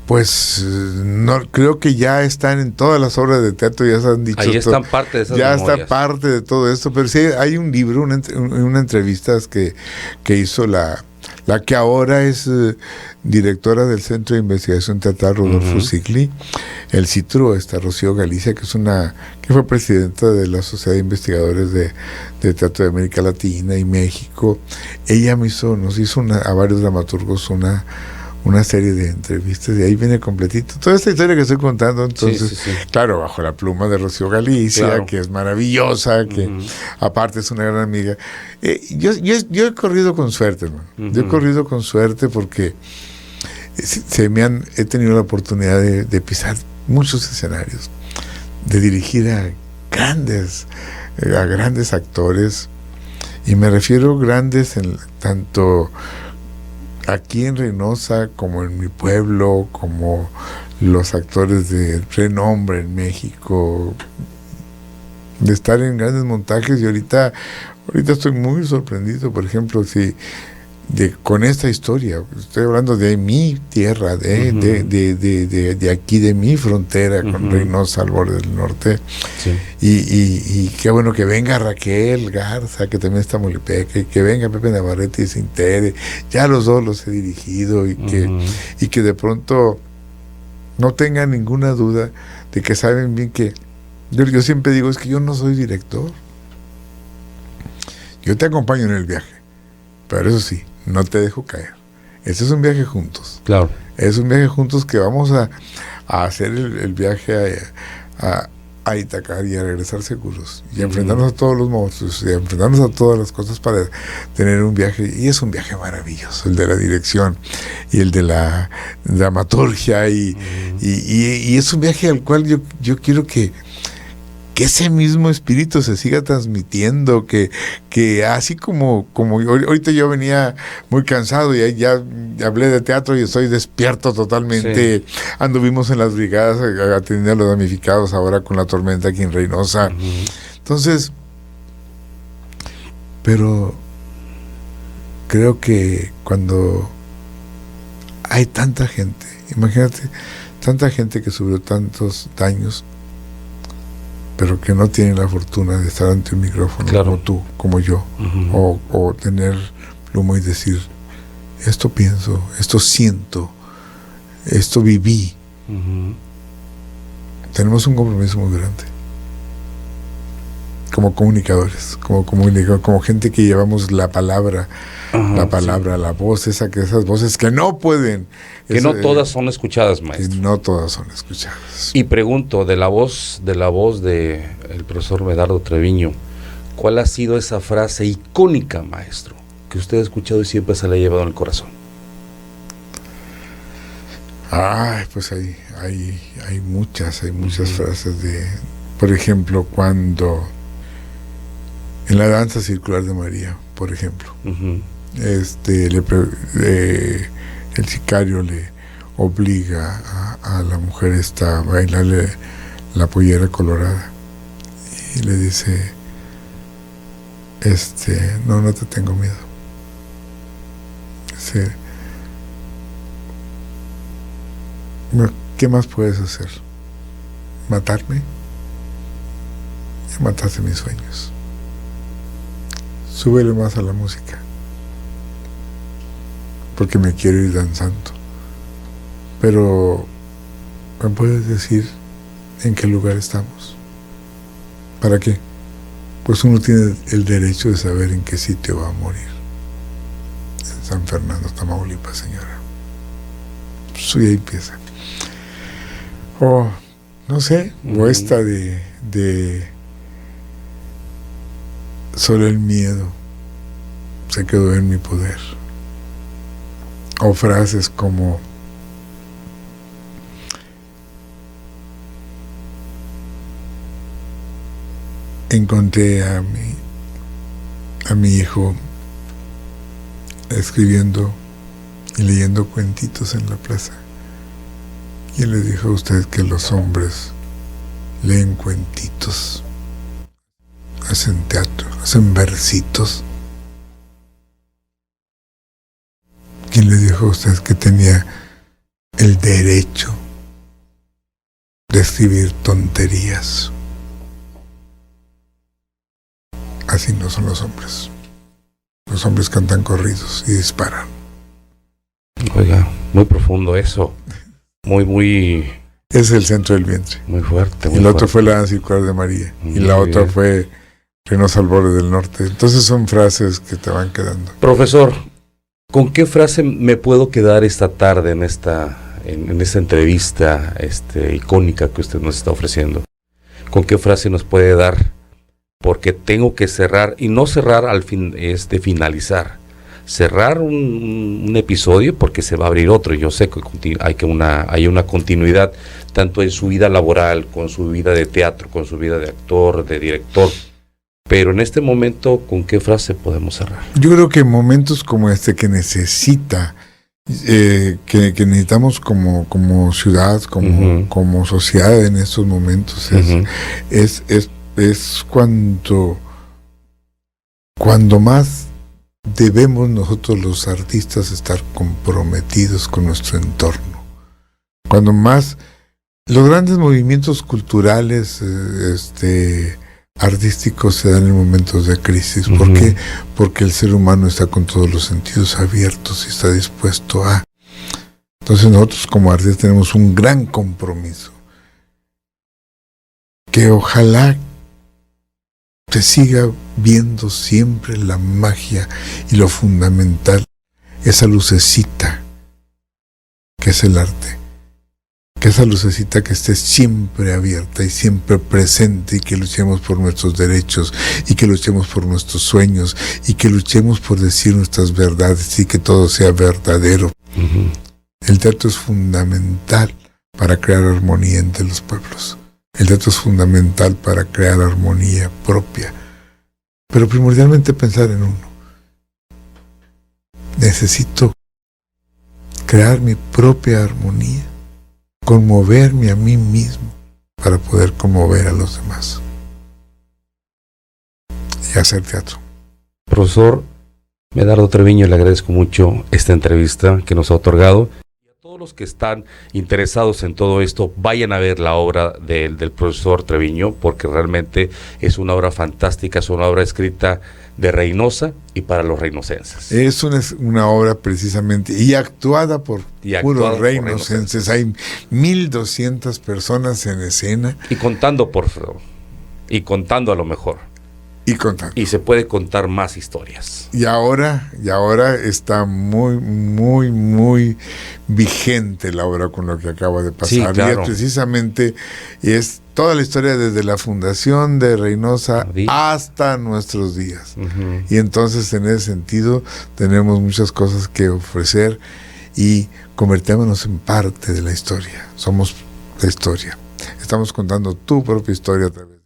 Pues no, creo que ya están en todas las obras de teatro, ya se han dicho. Ahí están parte de esas ya memorias. está parte de todo esto, pero sí hay un libro, una entrevista que hizo la que ahora es directora del Centro de Investigación Teatral Rodolfo Sigli, el CITRO, Rocío Galicia, que fue presidenta de la Sociedad de Investigadores de Teatro de América Latina y México. Ella nos hizo a varios dramaturgos una serie de entrevistas, y ahí viene completito toda esta historia que estoy contando. Entonces, sí. Claro, bajo la pluma de Rocío Galicia, claro, que es maravillosa, que aparte es una gran amiga. Yo he corrido con suerte, ¿no? Yo he corrido con suerte porque he tenido la oportunidad de pisar muchos escenarios, de dirigir a grandes actores, y me refiero grandes en tanto aquí en Reynosa, como en mi pueblo, como los actores de renombre en México, de estar en grandes montajes. Y ahorita estoy muy sorprendido, por ejemplo, con esta historia. Estoy hablando de mi tierra, de aquí, de mi frontera con Reynosa al borde del norte. Sí. Y qué bueno que venga Raquel Garza, que también está en Molipeca, y que venga Pepe Navarrete y se integre. Ya los dos los he dirigido, y que de pronto no tengan ninguna duda de que saben bien que yo siempre digo, es que yo no soy director. Yo te acompaño en el viaje, pero eso sí, no te dejo caer. Este es un viaje juntos. Claro. Es un viaje juntos que vamos a hacer el viaje a Itacar y a regresar seguros. Y a enfrentarnos a todos los monstruos, y a enfrentarnos a todas las cosas para tener un viaje. Y es un viaje maravilloso, el de la dirección y el de la dramaturgia. Y es un viaje al cual yo quiero que ese mismo espíritu se siga transmitiendo, que así como ahorita yo venía muy cansado y ya hablé de teatro y estoy despierto totalmente. Sí. Anduvimos en las brigadas atendiendo a los damnificados ahora con la tormenta aquí en Reynosa. Entonces, pero creo que cuando hay tanta gente, imagínate, tanta gente que sufrió tantos daños, pero que no tienen la fortuna de estar ante un micrófono, claro, como tú, como yo, o tener pluma y decir, esto pienso, esto siento, esto viví. Tenemos un compromiso muy grande como comunicadores, como gente que llevamos la palabra, la voz, esas voces que no pueden. No todas son escuchadas, maestro. Que no todas son escuchadas. Y pregunto, de la voz de el profesor Medardo Treviño, ¿cuál ha sido esa frase icónica, maestro, que usted ha escuchado y siempre se le ha llevado en el corazón? Pues hay muchas frases por ejemplo, cuando en la danza circular de María, por ejemplo, el sicario le obliga a la mujer a bailarle la pollera colorada y le dice, no te tengo miedo. ¿Qué más puedes hacer? ¿Matarme? Ya mataste mis sueños. Súbele más a la música, porque me quiero ir danzando. Pero, ¿me puedes decir en qué lugar estamos? ¿Para qué? Pues uno tiene el derecho de saber en qué sitio va a morir. En San Fernando, Tamaulipas, señora. Pues ahí empieza. No sé, o esta de solo el miedo se quedó en mi poder. O frases como: encontré a mi hijo escribiendo y leyendo cuentitos en la plaza. ¿Quién le dijo a usted que los hombres leen cuentitos, hacen teatro, hacen versitos? ¿Quién le dijo a usted que tenía el derecho de escribir tonterías? Así no son los hombres. Los hombres cantan corridos y disparan. Oiga, muy profundo eso. Muy... Es el centro del vientre. Muy fuerte. Y el otro fue la circular de María. Y la otra fue Reynosa al borde del norte. Entonces son frases que te van quedando. Profesor, ¿con qué frase me puedo quedar esta tarde en esta entrevista icónica que usted nos está ofreciendo? ¿Con qué frase nos puede dar? Porque tengo que cerrar, y no cerrar al fin, finalizar. Cerrar un episodio porque se va a abrir otro. Yo sé que hay una continuidad, tanto en su vida laboral, con su vida de teatro, con su vida de actor, de director. Pero en este momento, ¿con qué frase podemos cerrar? Yo creo que en momentos como este que necesita, que necesitamos como ciudad, como sociedad en estos momentos, es cuando más debemos nosotros los artistas estar comprometidos con nuestro entorno. Cuando más los grandes movimientos culturales, artísticos se dan en momentos de crisis. ¿Por qué? Porque el ser humano está con todos los sentidos abiertos y está dispuesto a... Entonces nosotros como artistas tenemos un gran compromiso. Que ojalá se siga viendo siempre la magia y lo fundamental, esa lucecita que es el arte, que esa lucecita que esté siempre abierta y siempre presente, y que luchemos por nuestros derechos, y que luchemos por nuestros sueños, y que luchemos por decir nuestras verdades y que todo sea verdadero. El teatro es fundamental para crear armonía entre los pueblos. El teatro es fundamental para crear armonía propia, pero primordialmente pensar en uno. Necesito crear mi propia armonía, conmoverme a mí mismo para poder conmover a los demás y hacer teatro. Profesor Medardo Treviño, le agradezco mucho esta entrevista que nos ha otorgado. Todos los que están interesados en todo esto, vayan a ver la obra del profesor Treviño, porque realmente es una obra fantástica, es una obra escrita de Reynosa y para los reinocenses. Es una obra precisamente, y actuada por puros reinocenses. Hay 1,200 personas en escena. Y contando, por favor, y contando a lo mejor. Y contando. Y se puede contar más historias. Y ahora está muy, muy, muy vigente la obra con lo que acaba de pasar. Sí, claro. Y precisamente es toda la historia desde la fundación de Reynosa hasta nuestros días. Y entonces en ese sentido tenemos muchas cosas que ofrecer y convertémonos en parte de la historia. Somos la historia. Estamos contando tu propia historia a través.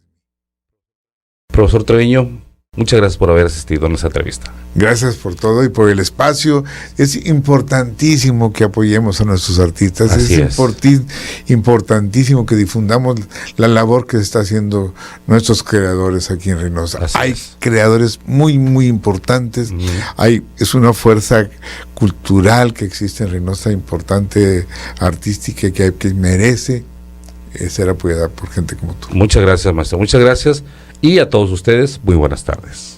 Profesor Treviño, muchas gracias por haber asistido a nuestra entrevista. Gracias por todo y por el espacio. Es importantísimo que apoyemos a nuestros artistas. Es importantísimo que difundamos la labor que está haciendo nuestros creadores aquí en Reynosa. Hay creadores muy, muy importantes. Es una fuerza cultural que existe en Reynosa, importante, artística, que merece ser apoyada por gente como tú. Muchas gracias, maestro. Muchas gracias. Y a todos ustedes, muy buenas tardes.